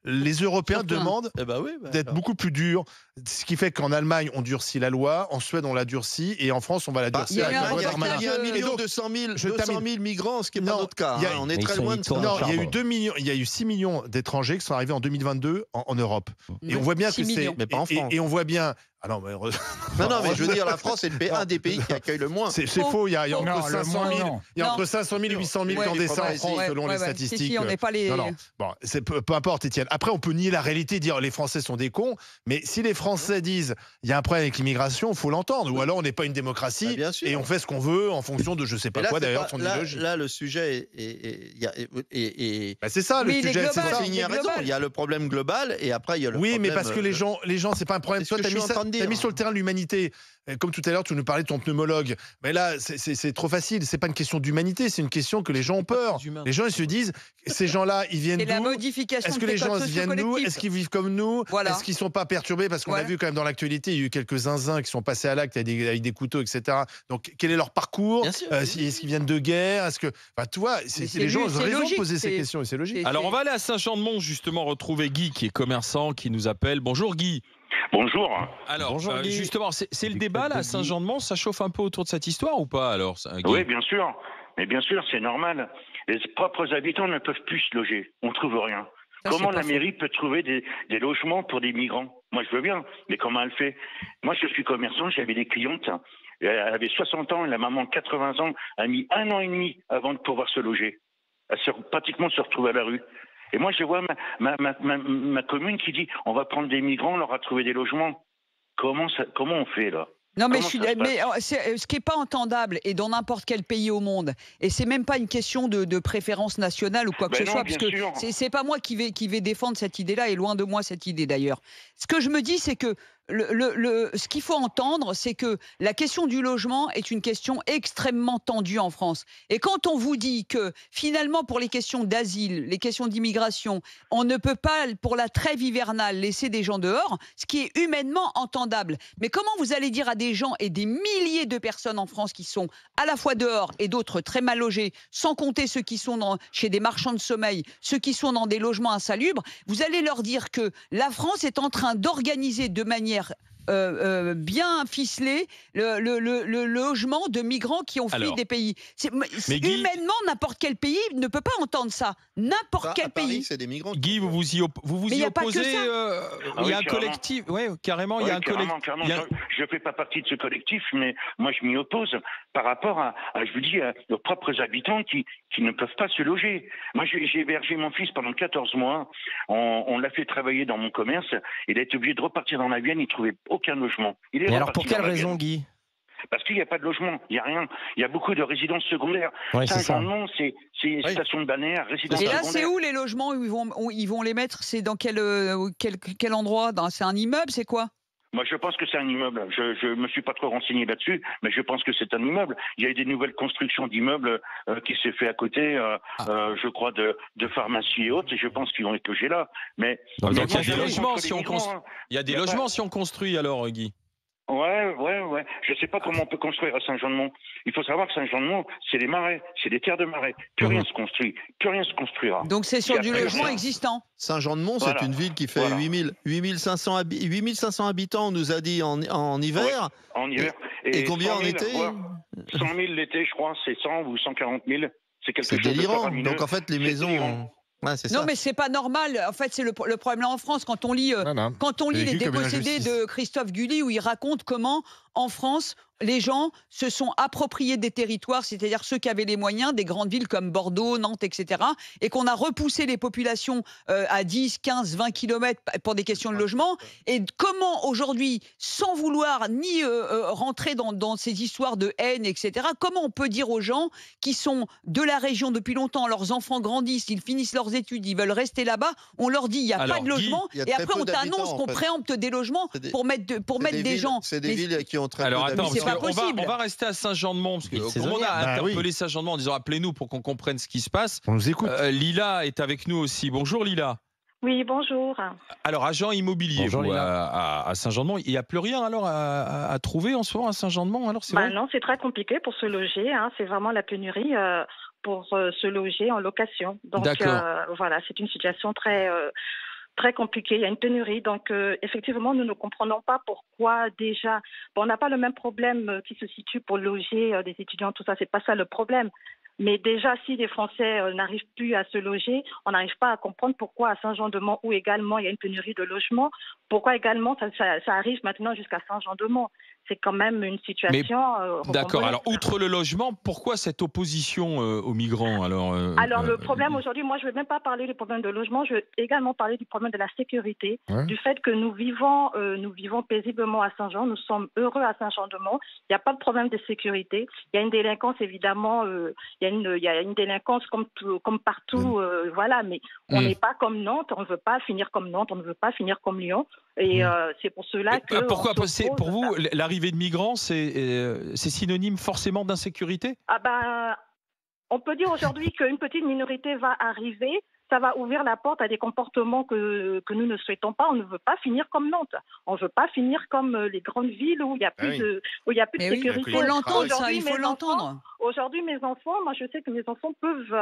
les Européens Surtout, hein. demandent Eh ben oui, d'être beaucoup plus durs. Ce qui fait qu'en Allemagne, on durcit la loi, en Suède, on la durcit, et en France, on va la Bah, durcir il y a avec eu la un loi reportage, Darmanin. 1 Et million donc, 200 000, je 200 termine. 000 migrants, ce qui n'est pas Non, notre cas. il y a- Hein. On est mais très ils sont loin de ça. étonnants. non, il y a eu Pardon. 2 millions, il y a eu 6 millions d'étrangers qui sont arrivés en 2022 en Europe. Et on voit bien 6 que c'est. millions. Mais pas en France. Et on voit bien. Ah non, mais Non, mais je veux dire, la France est un des pays qui accueille le moins. c'est faux. Il y a Faux. entre Non, le 500 moins, 000, non. il y a entre Non. 500 000 et 800 000 qui ont Ouais, descend en ouais, France ouais, selon les ouais. statistiques. Si, on n'est pas les. Non. Bon, peu importe, Étienne. Après, on peut nier la réalité, dire les Français sont des cons. Mais si les Français disent il y a un problème avec l'immigration, il faut l'entendre. Ou alors on n'est pas une démocratie Bah, bien sûr. et on fait ce qu'on veut en fonction de je sais pas Et là, quoi c'est d'ailleurs, pas- son là, idéologie. là, le sujet est Bah, c'est ça le Oui, il est sujet. global. c'est ça. Stéphanie a c'est raison. global. Il y a le problème global et après il y a le Oui, problème. mais parce que les gens, c'est pas un problème. C'est ce Toi, que t'as je mis, suis en train de dire. mis sur le terrain de l'humanité. Comme tout à l'heure, tu nous parlais de ton pneumologue. Mais là, c'est trop facile. C'est pas une question d'humanité, c'est une question que les gens ont peur. très humain. Les gens, ils se disent, ces gens-là, ils viennent Et la d'où? modification Est-ce que de les tes gens codes viennent d'où? socio-collectifs. Est-ce qu'ils vivent comme nous? Voilà. Est-ce qu'ils sont pas perturbés? Parce qu'on a Voilà. vu quand même dans l'actualité, il y a eu quelques zinzins qui sont passés à l'acte avec des couteaux, etc. Donc, quel est leur parcours? Bien sûr. Est-ce qu'ils viennent de guerre? Est-ce que, enfin, tu vois, Mais les gens ont c'est raison de logique, poser ces c'est- questions et c'est logique. c'est- Alors on va aller à Saint-Jean-de-Mont justement retrouver Guy qui est commerçant qui nous appelle. Bonjour Guy. Bonjour. Alors Bonjour, Guy. justement c'est le débat là à Guy. Saint-Jean-de-Mont, ça chauffe un peu autour de cette histoire ou pas alors Guy? Oui, bien sûr. Mais bien sûr, c'est normal. Les propres habitants ne peuvent plus se loger. On trouve rien. Ça, Comment c'est pas la faux. mairie peut trouver des logements pour des migrants? Moi, je veux bien, mais comment elle fait? Moi, je suis commerçant, j'avais des clientes. Elle avait 60 ans et la maman, 80 ans, a mis 1 an et demi avant de pouvoir se loger. Elle pratiquement se retrouve à la rue. Et moi, je vois ma commune qui dit on va prendre des migrants, on leur a trouvé des logements. Comment on fait là? Non, mais, Comment ça se ce qui n'est pas entendable, et dans n'importe quel pays au monde, et c'est même pas une question de préférence nationale ou quoi que Ben ce non, soit, bien parce que sûr. c'est pas moi qui vais défendre cette idée-là, et loin de moi cette idée d'ailleurs. Ce que je me dis, c'est que ce qu'il faut entendre, c'est que la question du logement est une question extrêmement tendue en France. Et quand on vous dit que finalement, pour les questions d'asile, les questions d'immigration, on ne peut pas, pour la trêve hivernale, laisser des gens dehors, ce qui est humainement entendable. Mais comment vous allez dire à des gens et des milliers de personnes en France qui sont à la fois dehors et d'autres très mal logés, sans compter ceux qui sont chez des marchands de sommeil, ceux qui sont dans des logements insalubres, vous allez leur dire que la France est en train d'organiser de manière bien ficelé le logement de migrants qui ont fui Alors, des pays. mais Guy- Humainement, n'importe quel pays ne peut pas entendre ça. N'importe Ça, quel à Paris, pays. c'est des migrants. Guy, vous vous Mais y y a pas que opposez ça. Ah il y oui, a un carrément. collectif, ouais, carrément, il y a un collectif. Carrément. il y a- Je ne fais pas partie de ce collectif, mais moi je m'y oppose par rapport à je vous dis, à nos propres habitants qui ne peuvent pas se loger. Moi j'ai hébergé mon fils pendant 14 mois, on l'a fait travailler dans mon commerce, il a été obligé de repartir dans la Vienne, il ne trouvait aucun logement. Il est Mais alors reparti pour quelle dans la raison, Vienne. Guy? Parce qu'il n'y a pas de logement, il n'y a rien. Il y a beaucoup de résidences secondaires. Ouais, c'est ça. Saint-Jean-de-Mont, c'est une Oui. station de balnéaire, résidence Et là, secondaire. c'est où les logements où ils vont les mettre? C'est dans quel endroit? C'est un immeuble? C'est quoi? Moi, je pense que c'est un immeuble. Je me suis pas trop renseigné là-dessus, mais je pense que c'est un immeuble. Il y a eu des nouvelles constructions d'immeubles qui s'est fait à côté, je crois, de pharmacies et autres, et je pense qu'ils vont être logés là. Mais Donc mais il y a moi, des je logements contre si les on migrants, construit. hein. Il y a des Il y a logements pas- si on construit alors, Guy. Ouais. Je sais pas comment on peut construire à Saint-Jean-de-Mont. Il faut savoir que Saint-Jean-de-mont, c'est des marais, c'est des terres de marais. Plus rien se construit, plus rien se construira. Donc c'est sur Et du après, logement ça- existant. Saint-Jean-de-Mont, Voilà. c'est une ville qui fait Voilà. 8500 habitants, on nous a dit en hiver. En hiver. Et combien 100 en 000, été? voire 100 000 l'été, je crois, c'est 100 ou 140 000. C'est quelque C'est chose de délirant. faramineux. Donc en fait, les C'est maisons. délirant. Ouais, c'est Non, ça. mais c'est pas normal. En fait, c'est le problème là en France. Quand on lit, Non. quand on C'est lit les vécu comme une dépossédés injustice. de Christophe Gulli, où il raconte comment, en France, les gens se sont appropriés des territoires, c'est-à-dire ceux qui avaient les moyens, des grandes villes comme Bordeaux, Nantes, etc., et qu'on a repoussé les populations à 10, 15, 20 kilomètres pour des questions de logement. Et comment aujourd'hui, sans vouloir ni rentrer dans ces histoires de haine, etc., comment on peut dire aux gens qui sont de la région depuis longtemps, leurs enfants grandissent, ils finissent leurs études, ils veulent rester là-bas, on leur dit il n'y a Alors, pas de Guy, logement, il y a et très après peu on t'annonce d'habitants, en qu'on fait. préempte des logements C'est des- pour mettre des villes- gens. C'est des Mais- villes qui ont très Alors peu attends, Mais c'est d'habitants. pas parce qu'on possible. on va rester à Saint-Jean-de-Mont, parce que Ville comme on saisonnière. a Bah interpellé Saint-Jean-de-Mont en disant appelez-nous pour qu'on comprenne ce qui se passe. On nous écoute. Lila est avec nous aussi. Bonjour Lila. Oui, bonjour. Alors agent immobilier Bonjour, vous, Lila. à Saint-Jean-de-Mont. Il n'y a plus rien alors à trouver en ce moment à Saint-Jean-de-Mont alors c'est vrai? Non, c'est très compliqué pour se loger. C'est vraiment la pénurie pour se loger en location. Donc D'accord. voilà, c'est une situation très Très compliqué, il y a une pénurie. Donc, effectivement, nous ne comprenons pas pourquoi déjà. Bon, on n'a pas le même problème qui se situe pour loger des étudiants, tout ça, c'est pas ça le problème. Mais déjà, si les Français n'arrivent plus à se loger, on n'arrive pas à comprendre pourquoi à Saint-Jean-de-Mont, où également il y a une pénurie de logements, pourquoi également ça arrive maintenant jusqu'à Saint-Jean-de-Mont. C'est quand même une situation. D'accord. Alors, outre le logement, pourquoi cette opposition aux migrants alors le problème aujourd'hui, moi, je ne veux même pas parler du problème de logement, je veux également parler du problème de la sécurité, du fait que nous vivons paisiblement à Saint-Jean, nous sommes heureux à Saint-Jean-de-Mont, il n'y a pas de problème de sécurité, il y a une délinquance évidemment, il y a une délinquance comme partout, voilà, mais on n'est pas comme Nantes, on ne veut pas finir comme Nantes, on ne veut pas finir comme Lyon. Et c'est pour cela que. Pourquoi pour vous, l'arrivée de migrants, c'est synonyme forcément d'insécurité? On peut dire aujourd'hui qu'une petite minorité va arriver. Ça va ouvrir la porte à des comportements que nous ne souhaitons pas. On ne veut pas finir comme Nantes. On ne veut pas finir comme les grandes villes où il n'y a plus de sécurité. Il faut l'entendre, ça, il faut l'entendre. Aujourd'hui, mes enfants, moi je sais que mes enfants peuvent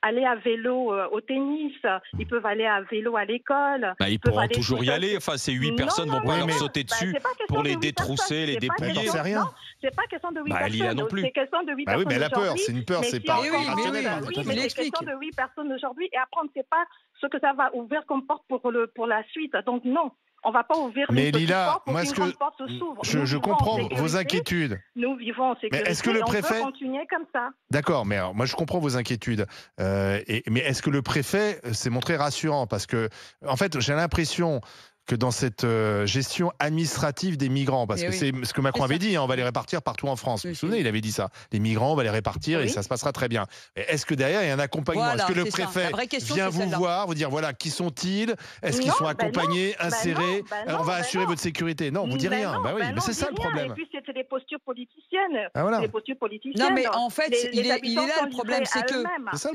aller à vélo au tennis, ils peuvent aller à vélo à l'école. Ils pourront toujours y aller. Enfin, ces 8 personnes vont pas leur sauter dessus pour les détrousser, les dépouiller. C'est rien. C'est pas question de 8 personnes. Lila non plus. C'est question de 8 personnes. Oui, mais elle a peur. C'est une peur. C'est pas rationnel. Oui, mais c'est question de 8 personnes aujourd'hui. Et après, on ne sait pas ce que ça va ouvrir comme porte pour la suite. Donc non. On ne va pas ouvrir une petite porte pour qu'une grande porte s'ouvre. Je comprends vos inquiétudes. Nous vivons en sécurité. Mais est-ce que le préfet... on peut continuer comme ça. D'accord, mais alors, moi je comprends vos inquiétudes. Mais est-ce que le préfet s'est montré rassurant? Parce que, en fait, j'ai l'impression que dans cette gestion administrative des migrants, parce que c'est ce que Macron avait dit, on va les répartir partout en France. Vous vous souvenez, il avait dit ça. Les migrants, on va les répartir et ça se passera très bien. Est-ce que derrière, il y a un accompagnement? Est-ce que le préfet vient vous voir, vous dire, voilà, qui sont-ils? Est-ce qu'ils sont accompagnés, insérés? On va assurer votre sécurité. Non, on vous dit rien. Mais c'est ça le problème. Et puis, c'était des postures politiciennes. Voilà. Des postures politiciennes. Non, mais en fait, il est là le problème, c'est que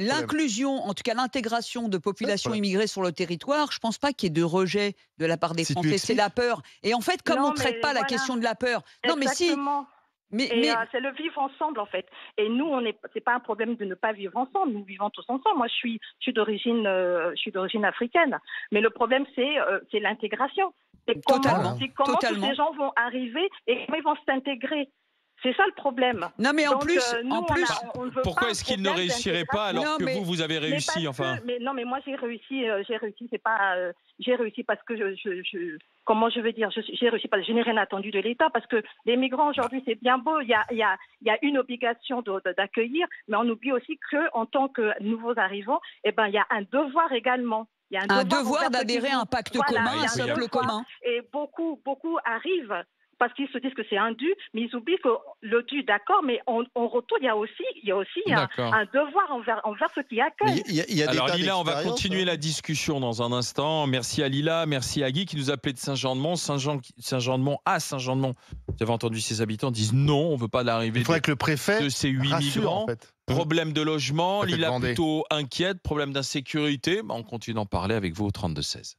l'inclusion, en tout cas l'intégration de populations immigrées sur le territoire, je ne pense pas qu'il y ait de rejet de la part des Français. C'est la peur. Et en fait, comme on ne traite pas la question de la peur. Non, mais si. Mais c'est le vivre ensemble, en fait. Et nous, c'est pas un problème de ne pas vivre ensemble. Nous vivons tous ensemble. Moi, je suis d'origine africaine. Mais le problème, c'est l'intégration. C'est comment tous ces gens vont arriver et comment ils vont s'intégrer. C'est ça le problème. Non, mais en plus, pourquoi est-ce qu'ils ne réussiraient pas alors que vous avez réussi, enfin? Mais moi j'ai réussi. C'est pas. J'ai réussi parce que comment je veux dire, j'ai réussi parce que je n'ai rien attendu de l'État, parce que les migrants aujourd'hui c'est bien beau, il y a une obligation d'accueillir, mais on oublie aussi que en tant que nouveaux arrivants, il y a un devoir également. Il y a un devoir d'adhérer à un pacte commun, un socle commun. Et beaucoup arrivent parce qu'ils se disent que c'est un dû, mais ils oublient que le dû, d'accord, mais on retourne, il y a aussi un devoir envers ceux qui accueillent. Alors Lila, on va continuer la discussion dans un instant. Merci à Lila, merci à Guy qui nous appelait de Saint-Jean-de-Mont. Saint-Jean-de-Mont. Vous avez entendu ses habitants disent non, on ne veut pas l'arrivée de ces 8 migrants. En fait. Problème de logement, Lila plutôt inquiète, problème d'insécurité. On continue d'en parler avec vous au 32-16.